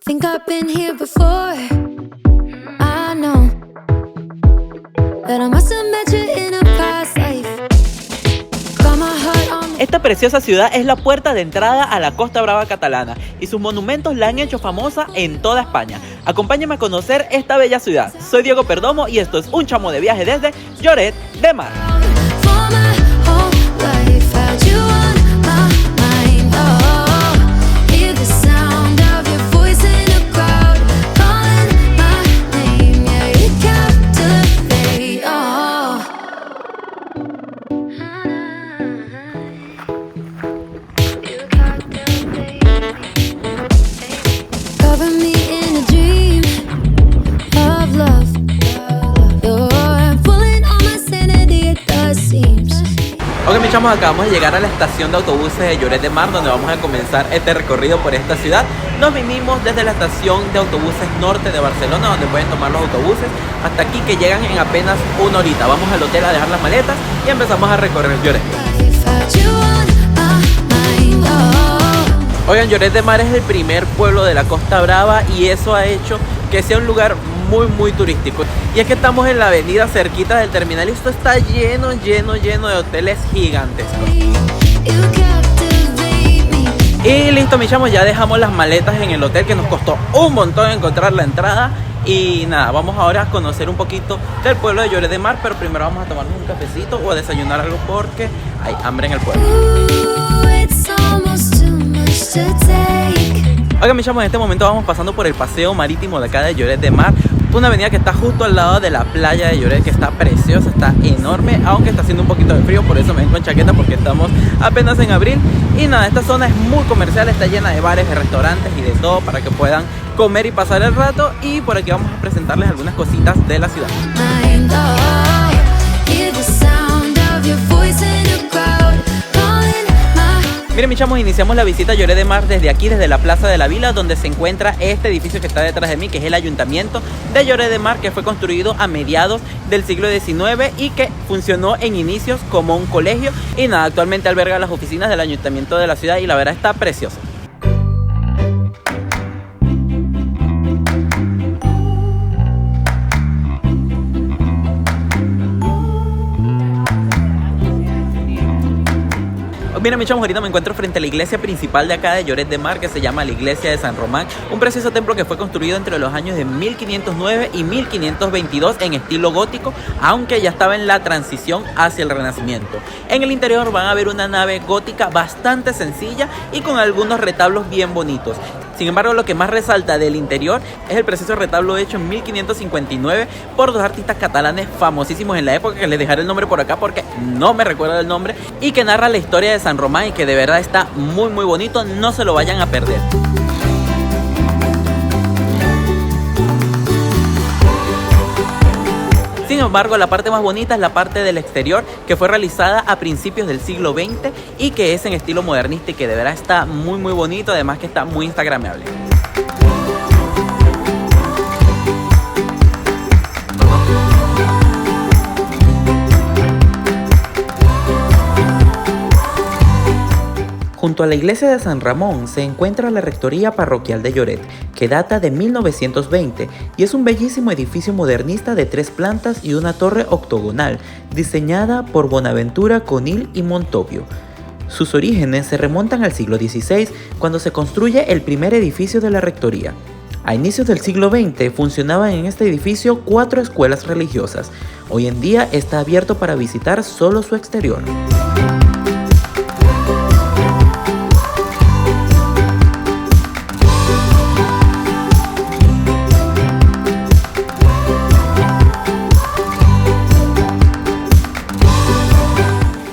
Think I've been here before. I know that I must have met you in a past life. Got my heart on. Esta preciosa ciudad es la puerta de entrada a la Costa Brava catalana y sus monumentos la han hecho famosa en toda España. Acompáñame a conocer esta bella ciudad. Soy Diego Perdomo y esto es un chamo de viaje desde Lloret de Mar. For my whole life, had you on my mind. Oh, hear the sound of your voice in a crowd, calling my name. Yeah, you captivate. Oh. You captivate. Cover me in a dream of love. You're pulling on my sanity, it does seem. Ok, mis chamos, acabamos de llegar a la estación de autobuses de Lloret de Mar, donde vamos a comenzar este recorrido por esta ciudad. Nos vinimos desde la estación de autobuses norte de Barcelona, donde pueden tomar los autobuses hasta aquí, que llegan en apenas una horita. Vamos al hotel a dejar las maletas y empezamos a recorrer Lloret. Oigan, Lloret de Mar es el primer pueblo de la Costa Brava y eso ha hecho que sea un lugar muy turístico. Y es que estamos en la avenida cerquita del terminal y esto está lleno de hoteles gigantescos. Y listo, mis chamos, ya dejamos las maletas en el hotel, que nos costó un montón encontrar la entrada. Y nada, vamos ahora a conocer un poquito del pueblo de Lloret de Mar, pero primero vamos a tomarnos un cafecito o a desayunar algo porque hay hambre en el pueblo. Oigan, mis chamos, en este momento vamos pasando por el paseo marítimo de acá de Lloret de Mar, una avenida que está justo al lado de la playa de Lloret, que está preciosa, está enorme, aunque está haciendo un poquito de frío, por eso me vengo en chaqueta, porque estamos apenas en abril. Y nada, esta zona es muy comercial, está llena de bares, de restaurantes y de todo para que puedan comer y pasar el rato. Y por aquí vamos a presentarles algunas cositas de la ciudad. Miren, mis chamos, iniciamos la visita a Lloret de Mar desde aquí, desde la Plaza de la Vila, donde se encuentra este edificio que está detrás de mí, que es el Ayuntamiento de Lloret de Mar, que fue construido a mediados del siglo XIX y que funcionó en inicios como un colegio. Y nada, actualmente alberga las oficinas del Ayuntamiento de la ciudad y la verdad está precioso. Miren, mis chamos, ahorita me encuentro frente a la iglesia principal de acá de Lloret de Mar, que se llama la iglesia de San Román, un precioso templo que fue construido entre los años de 1509 y 1522 en estilo gótico, aunque ya estaba en la transición hacia el Renacimiento. En el interior van a ver una nave gótica bastante sencilla y con algunos retablos bien bonitos. Sin embargo, lo que más resalta del interior es el precioso retablo hecho en 1559 por dos artistas catalanes famosísimos en la época, que les dejaré el nombre por acá porque no me recuerdo el nombre, y que narra la historia de San Román y que de verdad está muy bonito, no se lo vayan a perder. Sin embargo, la parte más bonita es la parte del exterior, que fue realizada a principios del siglo XX y que es en estilo modernista y que de verdad está muy bonito, además que está muy instagramable. Junto a la iglesia de San Ramón se encuentra la Rectoría Parroquial de Lloret, que data de 1920 y es un bellísimo edificio modernista de 3 plantas y una torre octogonal, diseñada por Bonaventura Conil y Montovio. Sus orígenes se remontan al siglo XVI, cuando se construye el primer edificio de la Rectoría. A inicios del siglo XX funcionaban en este edificio 4 escuelas religiosas. Hoy en día está abierto para visitar solo su exterior.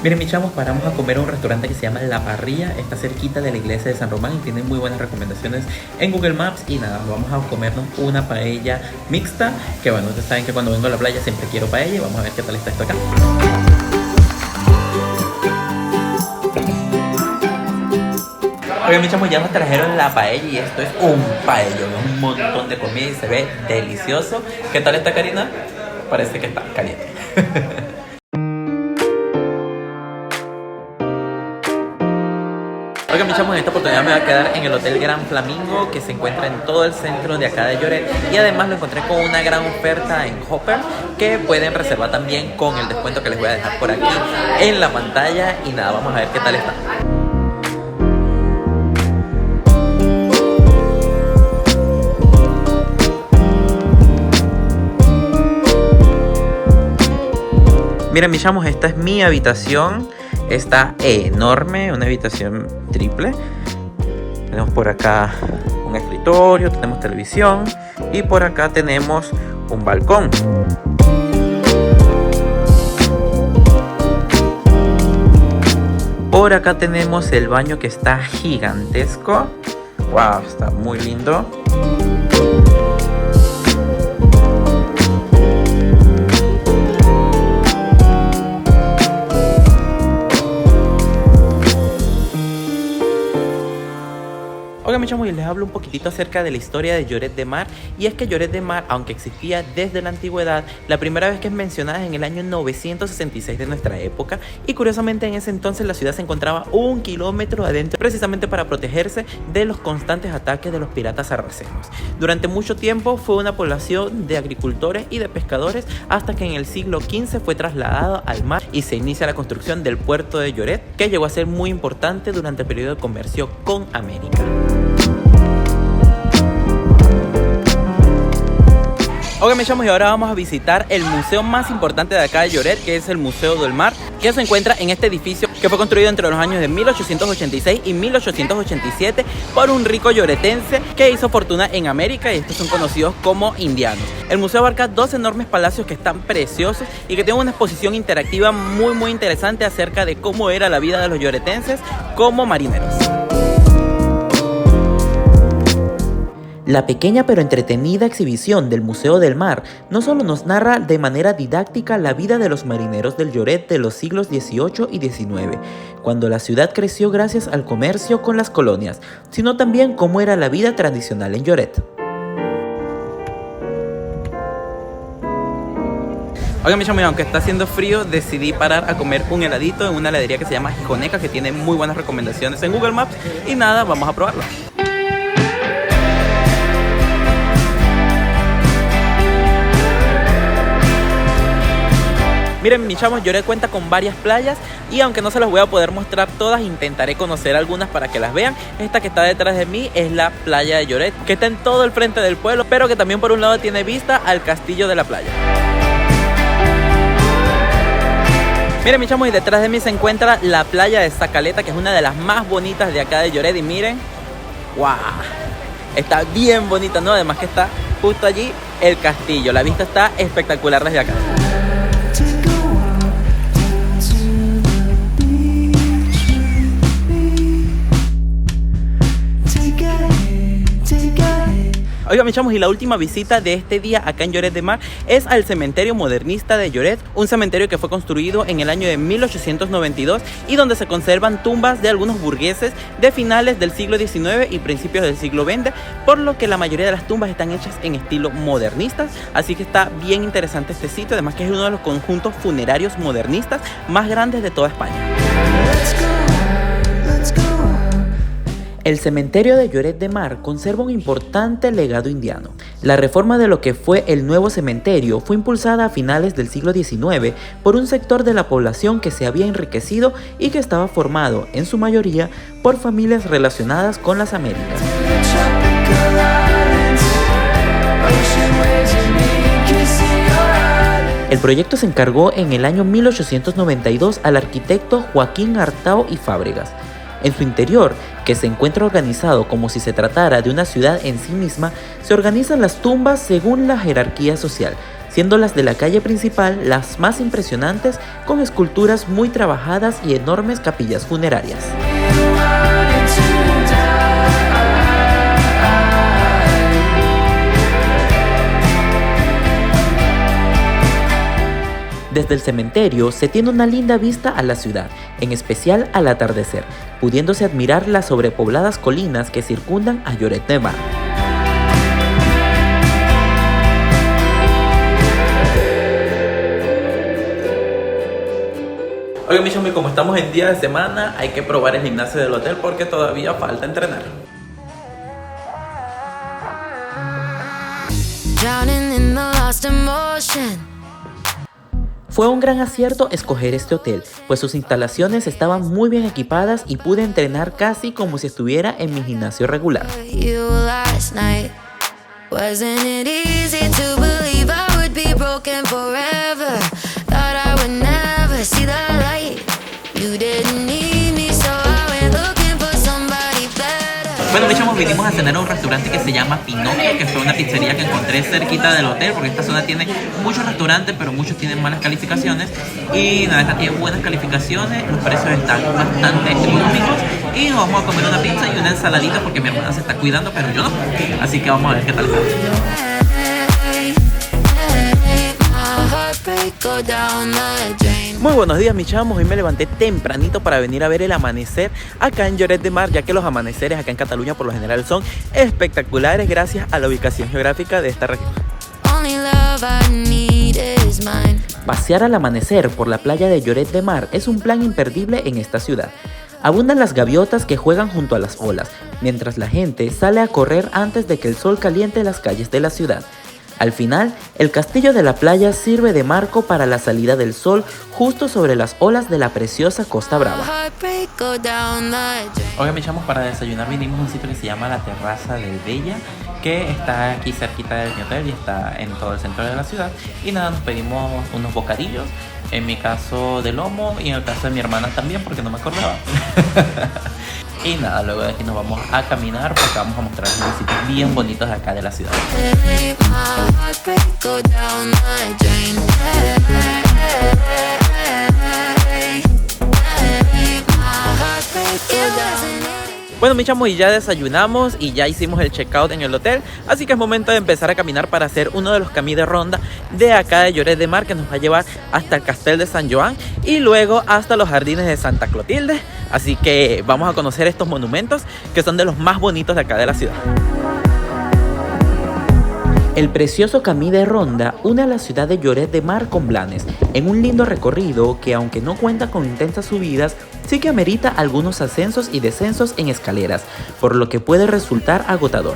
Miren, mis chamos, paramos a comer a un restaurante que se llama La Parrilla, está cerquita de la iglesia de San Román y tiene muy buenas recomendaciones en Google Maps. Y nada, vamos a comernos una paella mixta, que bueno, ustedes saben que cuando vengo a la playa siempre quiero paella y vamos a ver qué tal está esto acá. Oigan, mis chamos, ya nos trajeron la paella y esto es un paellón, un montón de comida y se ve delicioso. ¿Qué tal está, Karina? Parece que está caliente. Ok, Oigan, mis chamos, en esta oportunidad me voy a quedar en el Hotel Gran Flamingo, que se encuentra en todo el centro de acá de Lloret, y además lo encontré con una gran oferta en Hopper que pueden reservar también con el descuento que les voy a dejar por aquí en la pantalla. Y nada, vamos a ver qué tal está. Miren, mis chamos, esta es mi habitación. Está enorme, una habitación triple. Tenemos por acá un escritorio, tenemos televisión y por acá tenemos un balcón. Por acá tenemos el baño, que está gigantesco. Wow, está muy lindo. Oigan, mis chamos, y les hablo un poquitito acerca de la historia de Lloret de Mar. Y es que Lloret de Mar, aunque existía desde la antigüedad, la primera vez que es mencionada es en el año 966 de nuestra época. Y curiosamente en ese entonces la ciudad se encontraba 1 kilómetro adentro, precisamente para protegerse de los constantes ataques de los piratas sarracenos. Durante mucho tiempo fue una población de agricultores y de pescadores, hasta que en el siglo XV fue trasladado al mar y se inicia la construcción del puerto de Lloret, que llegó a ser muy importante durante el periodo de comercio con América. Oigan, mis chamos, y ahora vamos a visitar el museo más importante de acá de Lloret, que es el Museo del Mar, que se encuentra en este edificio que fue construido entre los años de 1886 y 1887 por un rico lloretense que hizo fortuna en América, y estos son conocidos como indianos. El museo abarca 2 enormes palacios que están preciosos y que tienen una exposición interactiva muy interesante acerca de cómo era la vida de los lloretenses como marineros. La pequeña pero entretenida exhibición del Museo del Mar no solo nos narra de manera didáctica la vida de los marineros del Lloret de los siglos XVIII y XIX, cuando la ciudad creció gracias al comercio con las colonias, sino también cómo era la vida tradicional en Lloret. Oigan, mis chamos, aunque está haciendo frío, decidí parar a comer un heladito en una heladería que se llama Gijoneca, que tiene muy buenas recomendaciones en Google Maps. Y nada, vamos a probarlo. Miren, mis chamos, Lloret cuenta con varias playas, y aunque no se las voy a poder mostrar todas, intentaré conocer algunas para que las vean. Esta que está detrás de mí es la playa de Lloret, que está en todo el frente del pueblo, pero que también por un lado tiene vista al castillo de la playa. Miren, mis chamos, y detrás de mí se encuentra la playa de Zacaleta, que es una de las más bonitas de acá de Lloret. Y miren, wow, está bien bonita, ¿no? Además que está justo allí el castillo. La vista está espectacular desde acá. Oigan, mis chamos, y la última visita de este día acá en Lloret de Mar es al cementerio modernista de Lloret, un cementerio que fue construido en el año de 1892 y donde se conservan tumbas de algunos burgueses de finales del siglo XIX y principios del siglo XX, por lo que la mayoría de las tumbas están hechas en estilo modernistas, así que está bien interesante este sitio, además que es uno de los conjuntos funerarios modernistas más grandes de toda España. El cementerio de Lloret de Mar conserva un importante legado indiano. La reforma de lo que fue el nuevo cementerio fue impulsada a finales del siglo XIX por un sector de la población que se había enriquecido y que estaba formado, en su mayoría, por familias relacionadas con las Américas. El proyecto se encargó en el año 1892 al arquitecto Joaquín Artao y Fábregas. En su interior, que se encuentra organizado como si se tratara de una ciudad en sí misma, se organizan las tumbas según la jerarquía social, siendo las de la calle principal las más impresionantes, con esculturas muy trabajadas y enormes capillas funerarias. Desde el cementerio se tiene una linda vista a la ciudad, en especial al atardecer, pudiéndose admirar las sobrepobladas colinas que circundan a Lloret de Mar. Oigan, mis amigos, como estamos en día de semana, hay que probar el gimnasio del hotel porque todavía falta entrenar. Drowning in the lost emotion. Fue un gran acierto escoger este hotel, pues sus instalaciones estaban muy bien equipadas y pude entrenar casi como si estuviera en mi gimnasio regular. You last night. Wasn't it easy to believe I would be broken forever? Thought I would never see the light. You didn't need me, so I went looking for somebody better. Bueno, de hecho, vinimos a cenar a un restaurante que se llama Pinocchio, que fue una pizzería que encontré cerquita del hotel, porque esta zona tiene muchos restaurantes, pero muchos tienen malas calificaciones. Y nada, esta tiene buenas calificaciones, los precios están bastante económicos. Y nos vamos a comer una pizza y una ensaladita porque mi hermana se está cuidando, pero yo no. Así que vamos a ver qué tal está. Muy buenos días, mis chamos. Hoy me levanté tempranito para venir a ver el amanecer acá en Lloret de Mar, ya que los amaneceres acá en Cataluña por lo general son espectaculares gracias a la ubicación geográfica de esta región. Pasear al amanecer por la playa de Lloret de Mar es un plan imperdible en esta ciudad. Abundan las gaviotas que juegan junto a las olas, mientras la gente sale a correr antes de que el sol caliente las calles de la ciudad. Al final, el castillo de la playa sirve de marco para la salida del sol justo sobre las olas de la preciosa Costa Brava. Hoy me echamos para desayunar, vinimos a un sitio que se llama La Terraza del Bella, que está aquí cerquita de mi hotel y está en todo el centro de la ciudad. Y nada, nos pedimos unos bocadillos, en mi caso de lomo y en el caso de mi hermana también porque no me acordaba. Y nada, luego de aquí nos vamos a caminar porque vamos a mostrar unos sitios bien bonitos de acá de la ciudad. Bueno, mis chamos, y ya desayunamos y ya hicimos el checkout en el hotel, así que es momento de empezar a caminar para hacer uno de los caminos de ronda de acá de Lloret de Mar, que nos va a llevar hasta el Castel de Sant Joan y luego hasta los jardines de Santa Clotilde. Así que vamos a conocer estos monumentos que son de los más bonitos de acá de la ciudad. El precioso Camí de Ronda une a la ciudad de Lloret de Mar con Blanes, en un lindo recorrido que, aunque no cuenta con intensas subidas, sí que amerita algunos ascensos y descensos en escaleras, por lo que puede resultar agotador.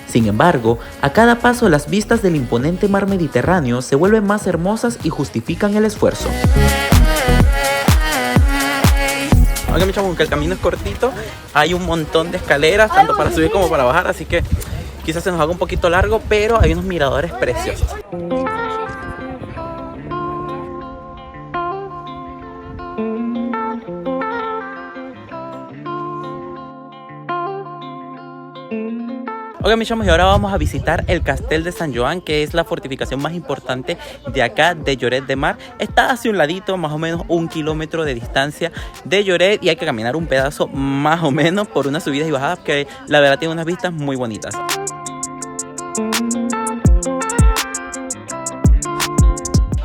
Sin embargo, a cada paso las vistas del imponente mar Mediterráneo se vuelven más hermosas y justifican el esfuerzo. Aunque mi chamo, aunque el camino es cortito, hay un montón de escaleras, tanto para subir como para bajar, así que quizás se nos haga un poquito largo, pero hay unos miradores preciosos. Ok, mis chamos, y ahora vamos a visitar el Castel de Sant Joan, que es la fortificación más importante de acá de Lloret de Mar. Está hacia un ladito, más o menos 1 kilómetro de distancia de Lloret, y hay que caminar un pedazo más o menos por unas subidas y bajadas que la verdad tiene unas vistas muy bonitas.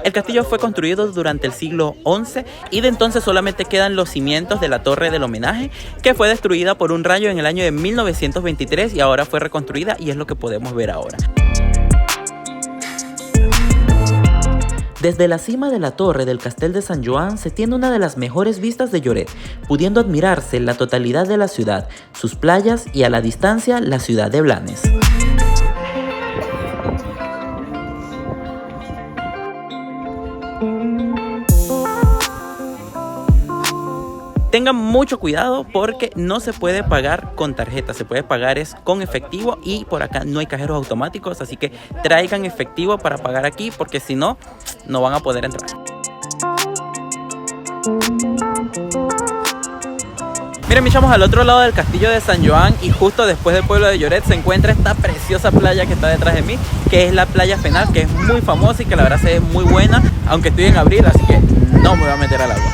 El castillo fue construido durante el siglo XI y de entonces solamente quedan los cimientos de la torre del homenaje, que fue destruida por un rayo en el año de 1923 y ahora fue reconstruida, y es lo que podemos ver ahora. Desde la cima de la torre del Castel de Sant Joan se tiene una de las mejores vistas de Lloret, pudiendo admirarse la totalidad de la ciudad, sus playas y a la distancia la ciudad de Blanes. Tengan mucho cuidado porque no se puede pagar con tarjeta, se puede pagar es con efectivo, y por acá no hay cajeros automáticos, así que traigan efectivo para pagar aquí porque si no, no van a poder entrar. Miren, mis chamos, al otro lado del castillo de Sant Joan y justo después del pueblo de Lloret se encuentra esta preciosa playa que está detrás de mí, que es la playa Fenal, que es muy famosa y que la verdad se ve muy buena, aunque estoy en abril, así que no me voy a meter al agua.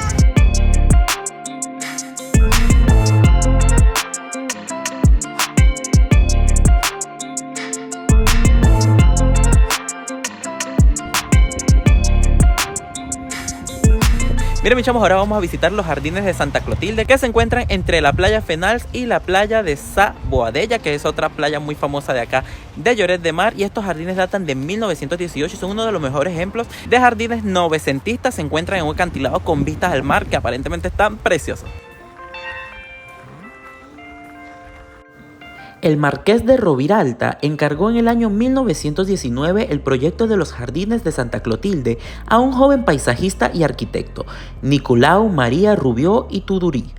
Miren, mis chamos, ahora vamos a visitar los jardines de Santa Clotilde, que se encuentran entre la playa Fenals y la playa de Sa Boadella, que es otra playa muy famosa de acá de Lloret de Mar. Y estos jardines datan de 1918 y son uno de los mejores ejemplos de jardines novecentistas. Se encuentran en un acantilado con vistas al mar que aparentemente están preciosos. El marqués de Roviralta encargó en el año 1919 el proyecto de los jardines de Santa Clotilde a un joven paisajista y arquitecto, Nicolau María Rubió y Tudurí.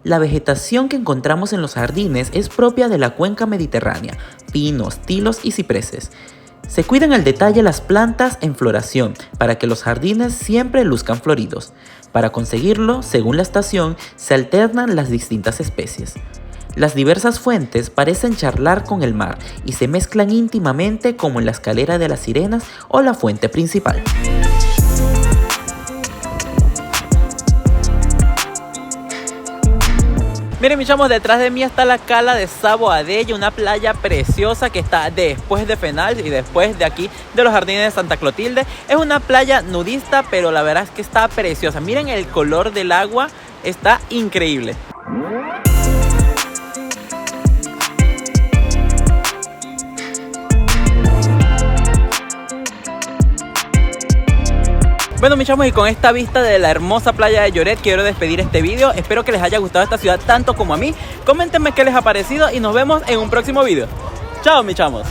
La vegetación que encontramos en los jardines es propia de la cuenca mediterránea, pinos, tilos y cipreses. Se cuidan al detalle las plantas en floración para que los jardines siempre luzcan floridos. Para conseguirlo, según la estación, se alternan las distintas especies. Las diversas fuentes parecen charlar con el mar y se mezclan íntimamente como en la escalera de las sirenas o la fuente principal. Miren, mis chamos, detrás de mí está la cala de Sa Boadella, una playa preciosa que está después de Fenals y después de aquí de los jardines de Santa Clotilde. Es una playa nudista, pero la verdad es que está preciosa. Miren el color del agua, está increíble. Bueno, mis chamos, y con esta vista de la hermosa playa de Lloret quiero despedir este video. Espero que les haya gustado esta ciudad tanto como a mí. Coméntenme qué les ha parecido y nos vemos en un próximo video. Chao, mis chamos.